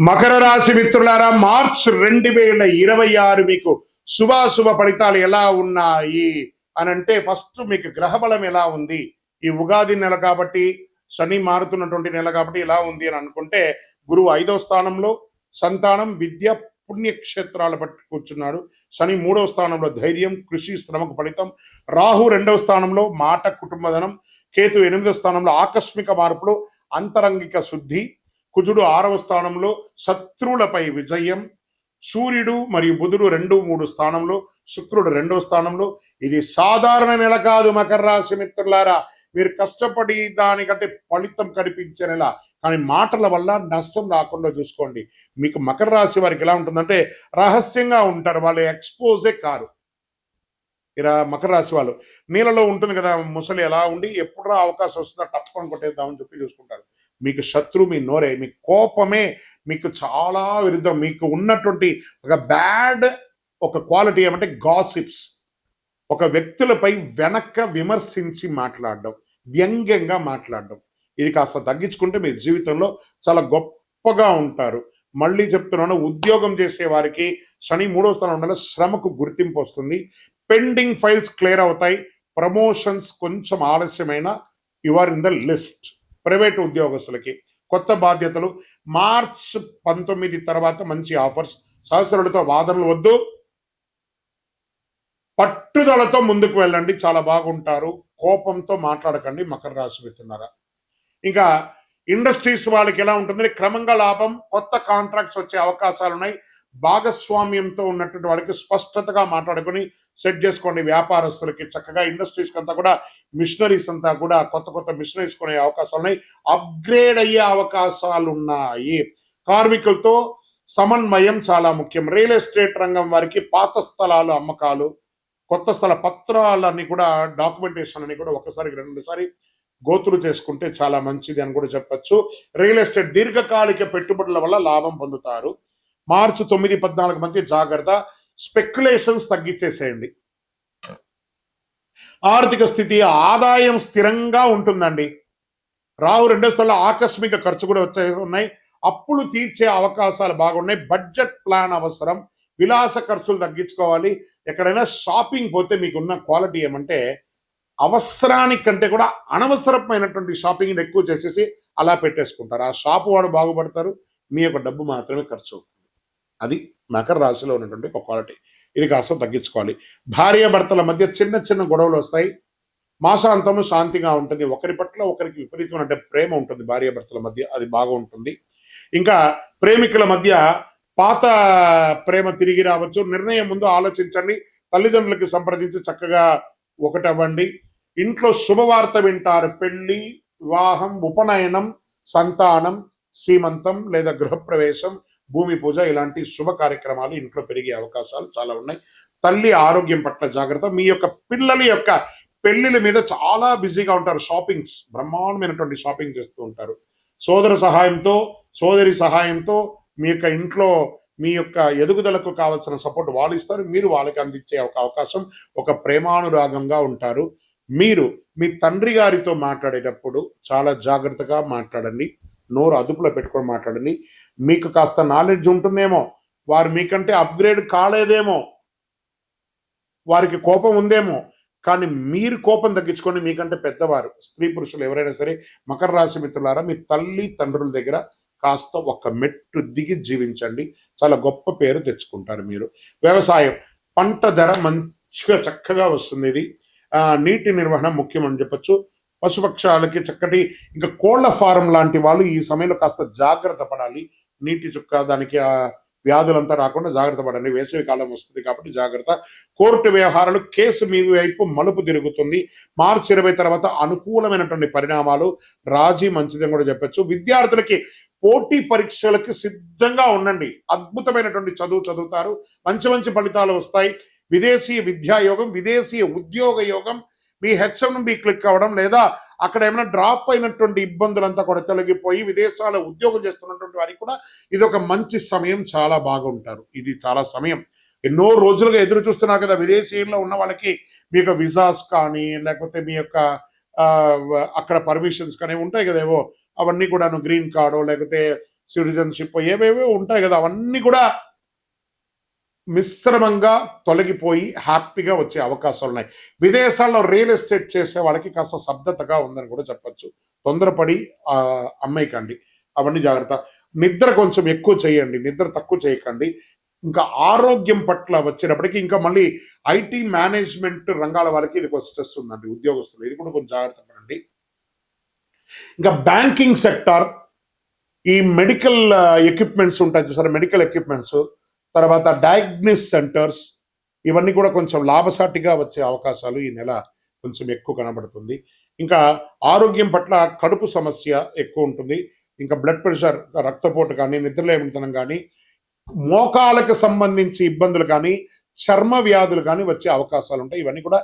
మకర రాశి మిత్రులారా, మార్చ్ 2026 మీకు శుభాశుభ ఫలితాలు ఎలా ఉన్నాయి అని అంటే, ఫస్ట్ మీకు గ్రహబలం ఎలా ఉంది. ఈ ఉగాది నెల కాబట్టి, శని మారుతున్నటువంటి నెల కాబట్టి ఇలా ఉంది అని అనుకుంటే, గురువు 5వ స్థానంలో సంతానం, విద్య, పుణ్యక్షేత్రాల బట్టి కూర్చున్నాడు. శని 3వ స్థానంలో ధైర్యం, కృషి, శ్రమకు ఫలితం. రాహు 2వ స్థానంలో మాట, కుటుంబధనం. కేతు 8వ స్థానంలో ఆకస్మిక మార్పులు, అంతరంగిక శుద్ధి. కుజుడు 6వ స్థానంలో శత్రువులపై విజయం. సూర్యుడు మరియు బుధుడు 2, 3 స్థానంలో, శుక్రుడు 2వ స్థానంలో. ఇది సాధారణ నెల కాదు మకర రాశి మిత్రులారా. మీరు కష్టపడి దానికంటే ఫలితం కనిపించే నెల, కానీ మాటల వల్ల నష్టం రాకుండా చూసుకోండి. మీకు మకర రాశి వారికి ఎలా ఉంటుందంటే, రహస్యంగా ఉంటారు, వాళ్ళు ఎక్స్పోజే కారు. ఇలా మకర రాశి వాళ్ళు నీళ్ళలో ఉంటుంది కదా ముసలి, ఎలా ఉండి ఎప్పుడు అవకాశం వస్తుందో టప్పుకొని కొట్టేద్దామని చెప్పి చూసుకుంటారు. మీకు శత్రు మీ నోరే, మీ కోపమే మీకు చాలా విరుద్ధం. మీకు ఉన్నటువంటి ఒక బ్యాడ్ క్వాలిటీ ఏమంటే గాసిప్స్. ఒక వ్యక్తులపై వెనక్క విమర్శించి మాట్లాడడం, వ్యంగ్యంగా మాట్లాడడం. ఇది కాస్త తగ్గించుకుంటే మీ జీవితంలో చాలా గొప్పగా ఉంటారు. మళ్ళీ చెప్తున్నాను, ఉద్యోగం చేసే వారికి శని 3వ స్థానం ఉండాలి. శ్రమకు గుర్తింపు వస్తుంది. పెండింగ్ ఫైల్స్ క్లియర్ అవుతాయి. ప్రమోషన్స్ కొంచెం ఆలస్యమైన you are in the list. Private ఉద్యోగస్తులకి కొత్త బాధ్యతలు. మార్చ్ 19 తర్వాత మంచి ఆఫర్స్. సహచరులతో వాదనలు వద్దు, పట్టుదలతో ముందుకు వెళ్ళండి, చాలా బాగుంటారు. కోపంతో మాట్లాడకండి మకర రాశి మిత్రులారా. ఇంకా ఇండస్ట్రీస్ వాళ్ళకి ఎలా ఉంటుంది, క్రమంగా లాభం, కొత్త కాంట్రాక్ట్స్ వచ్చే అవకాశాలు ఉన్నాయి. భాగస్వామ్యంతో ఉన్నటువంటి వాళ్ళకి స్పష్టతగా మాట్లాడుకొని సెట్ చేసుకోండి. వ్యాపారస్తులకి చక్కగా ఇండస్ట్రీస్కి అంతా కూడా మిషనరీస్ అంతా కూడా కొత్త మిషనరీస్ కొనే అవకాశాలు ఉన్నాయి. అప్గ్రేడ్ అయ్యే అవకాశాలు ఉన్నాయి. కార్మికులతో సమన్వయం చాలా ముఖ్యం. రియల్ ఎస్టేట్ రంగం వారికి పాత స్థలాలు అమ్మకాలు, కొత్త స్థల పత్రాలన్నీ కూడా, డాక్యుమెంటేషన్ అని కూడా ఒకసారి 2 గోతులు చేసుకుంటే చాలా మంచిది అని కూడా చెప్పచ్చు. రియల్ ఎస్టేట్ దీర్ఘకాలిక పెట్టుబడుల వల్ల లాభం పొందుతారు. మార్చి 9, 14 మధ్య జాగ్రత్త. స్పెక్యులేషన్స్ తగ్గించేసేయండి. ఆర్థిక స్థితి, ఆదాయం స్థిరంగా ఉంటుందండి. రాహు 2వ స్థలంలో ఆకస్మిక ఖర్చు కూడా ఉన్నాయి. అప్పులు తీర్చే అవకాశాలు బాగున్నాయి. బడ్జెట్ ప్లాన్ అవసరం. విలాస ఖర్చులు తగ్గించుకోవాలి. ఎక్కడైనా షాపింగ్ పోతే మీకున్న క్వాలిటీ ఏమంటే, అవసరానికంటే కూడా అనవసరమైనటువంటి షాపింగ్ ఎక్కువ చేసేసి అలా పెట్టేసుకుంటారు. ఆ షాపు వాడు బాగుపడతారు, మీ యొక్క డబ్బు మాత్రమే ఖర్చు అవుతుంది. అది మకర రాశిలో ఉన్నటువంటి ఒక క్వాలిటీ. ఇది కాస్త తగ్గించుకోవాలి. భార్యాభర్తల మధ్య చిన్న గొడవలు వస్తాయి. మాసాంతము శాంతిగా ఉంటుంది. ఒకరి పట్ల ఒకరికి విపరీతమైన ప్రేమ ఉంటుంది భార్యాభర్తల మధ్య, అది బాగా ఉంటుంది. ఇంకా ప్రేమికుల మధ్య పాత ప్రేమ తిరిగి రావచ్చు. నిర్ణయం ముందు ఆలోచించండి. తల్లిదండ్రులకి సంప్రదించి చక్కగా ఒకటవ్వండి. ఇంట్లో శుభవార్త వింటారు. పెళ్లి, వివాహం, ఉపనయనం, సంతానం, సీమంతం లేదా గృహప్రవేశం, భూమి పూజ, ఇలాంటి శుభ కార్యక్రమాలు ఇంట్లో పెరిగే అవకాశాలు చాలా ఉన్నాయి. తల్లి ఆరోగ్యం పట్ల జాగ్రత్త. మీ యొక్క పిల్లల యొక్క పెళ్లిల మీద చాలా బిజీగా ఉంటారు. షాపింగ్స్, బ్రహ్మాండమైనటువంటి షాపింగ్ చేస్తూ ఉంటారు. సోదర సహాయంతో, సోదరి సహాయంతో మీ యొక్క ఇంట్లో మీ యొక్క ఎదుగుదలకు కావాల్సిన సపోర్ట్ వాళ్ళు ఇస్తారు. మీరు వాళ్ళకి అందించే ఒక అవకాశం. ఒక ప్రేమానురాగంగా ఉంటారు. మీరు మీ తండ్రి గారితో మాట్లాడేటప్పుడు చాలా జాగ్రత్తగా మాట్లాడండి. నోరు అదుపులో పెట్టుకొని మాట్లాడండి. మీకు కాస్త నాలెడ్జ్ ఉంటుందేమో, వారు మీకంటే అప్గ్రేడ్ కాలేదేమో, వారికి కోపం ఉందేమో, కానీ మీరు కోపం తగ్గించుకొని మీకంటే పెద్దవారు, స్త్రీ పురుషులు ఎవరైనా సరే మకర రాశి మిత్రులారా, మీ తల్లి తండ్రుల దగ్గర కాస్త ఒక మెట్టు దిగి జీవించండి. చాలా గొప్ప పేరు తెచ్చుకుంటారు మీరు. వ్యవసాయం, పంట ధర మంచిగా చక్కగా వస్తుంది. ఇది నీటి నిర్వహణ ముఖ్యం అని చెప్పచ్చు. పశుపక్షాలకి చక్కటి, ఇంకా కోళ్ల ఫారం లాంటి వాళ్ళు ఈ సమయంలో కాస్త జాగ్రత్త పడాలి. నీటి చుక్క, దానికి వ్యాధులంతా రాకుండా జాగ్రత్త పడండి. వేసవి కాలం వస్తుంది కాబట్టి జాగ్రత్త. కోర్టు వ్యవహారాలు, కేసు మీ వైపు మలుపు తిరుగుతుంది. మార్చి 20 తర్వాత అనుకూలమైనటువంటి పరిణామాలు. రాజీ మంచిదని కూడా చెప్పచ్చు. విద్యార్థులకి పోటీ పరీక్షలకి సిద్ధంగా ఉండండి. అద్భుతమైనటువంటి చదువు చదువుతారు. మంచి ఫలితాలు వస్తాయి. విదేశీయ విద్యాయోగం, విదేశీయ ఉద్యోగ యోగం. మీ H1B క్లిక్ అవ్వడం, లేదా అక్కడ ఏమైనా డ్రాప్ అయినటువంటి ఇబ్బందులంతా కూడా తొలగిపోయి విదేశాల్లో ఉద్యోగం చేస్తున్నటువంటి వారికి కూడా ఇది ఒక మంచి సమయం. చాలా బాగుంటారు. ఇది చాలా సమయం. ఎన్నో రోజులుగా ఎదురు చూస్తున్నారు కదా విదేశీయంలో ఉన్న వాళ్ళకి. మీ యొక్క విజాస్ కానీ, లేకపోతే మీ యొక్క అక్కడ పర్మిషన్స్ కానీ ఉంటాయి కదా, ఏవో అవన్నీ కూడాను, గ్రీన్ కార్డో లేకపోతే సిటిజన్షిప్ ఏవేవో ఉంటాయి కదా, అవన్నీ కూడా మిశ్రమంగా తొలగిపోయి హ్యాపీగా వచ్చే అవకాశాలు ఉన్నాయి. విదేశాల్లో రియల్ ఎస్టేట్ చేసే వాళ్ళకి కాస్త స్తబ్దతగా ఉందని కూడా చెప్పొచ్చు. తొందరపడి అమ్మేయకండి, అవన్నీ జాగ్రత్త. నిద్ర కొంచెం ఎక్కువ చేయండి, నిద్ర తక్కువ చేయకండి. ఇంకా ఆరోగ్యం పట్ల వచ్చేటప్పటికి ఇంకా మళ్ళీ ఐటీ మేనేజ్మెంట్ రంగాల వారికి ఇది కొంచెం స్ట్రెస్ ఉందండి, ఉద్యోగస్తులు, ఇది కూడా కొంచెం జాగ్రత్త పడండి. ఇంకా బ్యాంకింగ్ సెక్టార్, ఈ మెడికల్ ఎక్విప్మెంట్స్ ఉంటాయి చూసారా, మెడికల్ ఎక్విప్మెంట్స్, తర్వాత డయాగ్నిస్ సెంటర్స్, ఇవన్నీ కూడా కొంచెం లాభసాటిగా వచ్చే అవకాశాలు ఈ నెల కొంచెం ఎక్కువ కనబడుతుంది. ఇంకా ఆరోగ్యం పట్ల కడుపు సమస్య ఎక్కువ ఉంటుంది. ఇంకా బ్లడ్ ప్రెషర్, రక్తపోటు కానీ, నిద్రలేమితనం కానీ, మోకాలకు సంబంధించి ఇబ్బందులు కానీ, చర్మ వ్యాధులు కానీ వచ్చే అవకాశాలు ఉంటాయి. ఇవన్నీ కూడా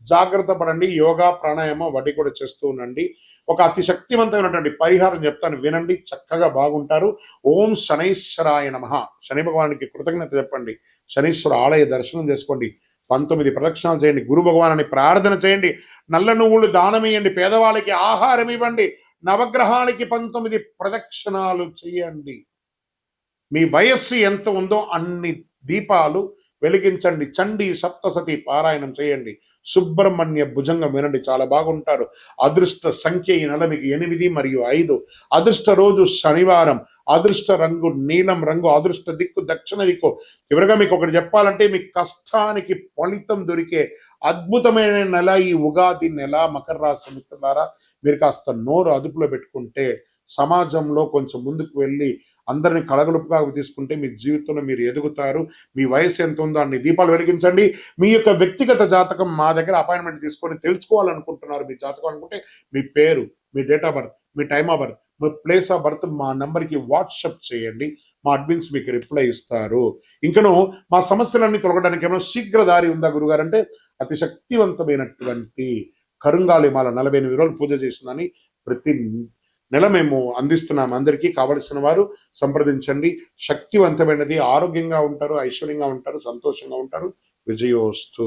జాగ్రత్త పడండి. యోగా, ప్రాణాయామం వడ్డీ కూడా చేస్తూ ఉండండి. ఒక అతి శక్తివంతమైనటువంటి పరిహారం చెప్తాను, వినండి, చక్కగా బాగుంటారు. ఓం శనైశ్వరాయ నమః. శని భగవానికి కృతజ్ఞత చెప్పండి. శనీశ్వర ఆలయ దర్శనం చేసుకోండి. 19 ప్రదక్షిణాలు చేయండి. గురు భగవాన్ని ప్రార్థన చేయండి. నల్ల నువ్వులు దానం ఇవ్వండి. పేదవాళ్ళకి ఆహారం ఇవ్వండి. నవగ్రహాలకి 19 ప్రదక్షిణాలు చేయండి. మీ వయస్సు ఎంత ఉందో అన్ని దీపాలు వెలిగించండి. చండీ సప్తసతి పారాయణం చేయండి. సుబ్రహ్మణ్య భుజంగం వినండి, చాలా బాగుంటారు. అదృష్ట సంఖ్య ఈ నెల మీకు 8 మరియు 5. అదృష్ట రోజు శనివారం. అదృష్ట రంగు నీలం రంగు. అదృష్ట దిక్కు దక్షిణ దిక్కు. చివరిగా మీకు ఒకటి చెప్పాలంటే, మీ కష్టానికి ఫలితం దొరికే అద్భుతమైన నెల ఈ ఉగాది నెల. మకర రాశి మిత్రులారా, మీరు కాస్త నోరు అదుపులో పెట్టుకుంటే, సమాజంలో కొంచెం ముందుకు వెళ్ళి అందరిని కలగలుపుగా తీసుకుంటే మీ జీవితంలో మీరు ఎదుగుతారు. మీ వయసు ఎంత ఉందో అన్ని దీపాలు వెలిగించండి. మీ యొక్క వ్యక్తిగత జాతకం మా దగ్గర అపాయింట్మెంట్ తీసుకొని తెలుసుకోవాలనుకుంటున్నారు మీ జాతకం అనుకుంటే, మీ పేరు, మీ డేట్ ఆఫ్ బర్త్, మీ టైమ్ ఆఫ్ బర్త్, మీ ప్లేస్ ఆఫ్ బర్త్ మా నంబర్కి వాట్సాప్ చేయండి. మా అడ్మిన్స్ మీకు రిప్లై ఇస్తారు. ఇంకను మా సమస్యలన్నీ తొలగడానికి ఏమైనా శీఘ్ర దారి ఉందా గురుగారు అంటే, అతి శక్తివంతమైనటువంటి కరుంగాలి మాల 48 రోజులు పూజ చేసిందని ప్రతి నెల మేము అందిస్తున్నాం. అందరికీ కావలసిన వారు సంప్రదించండి. శక్తివంతమైనది, ఆరోగ్యంగా ఉంటారు, ఐశ్వర్యంగా ఉంటారు, సంతోషంగా ఉంటారు. విజయోస్తు.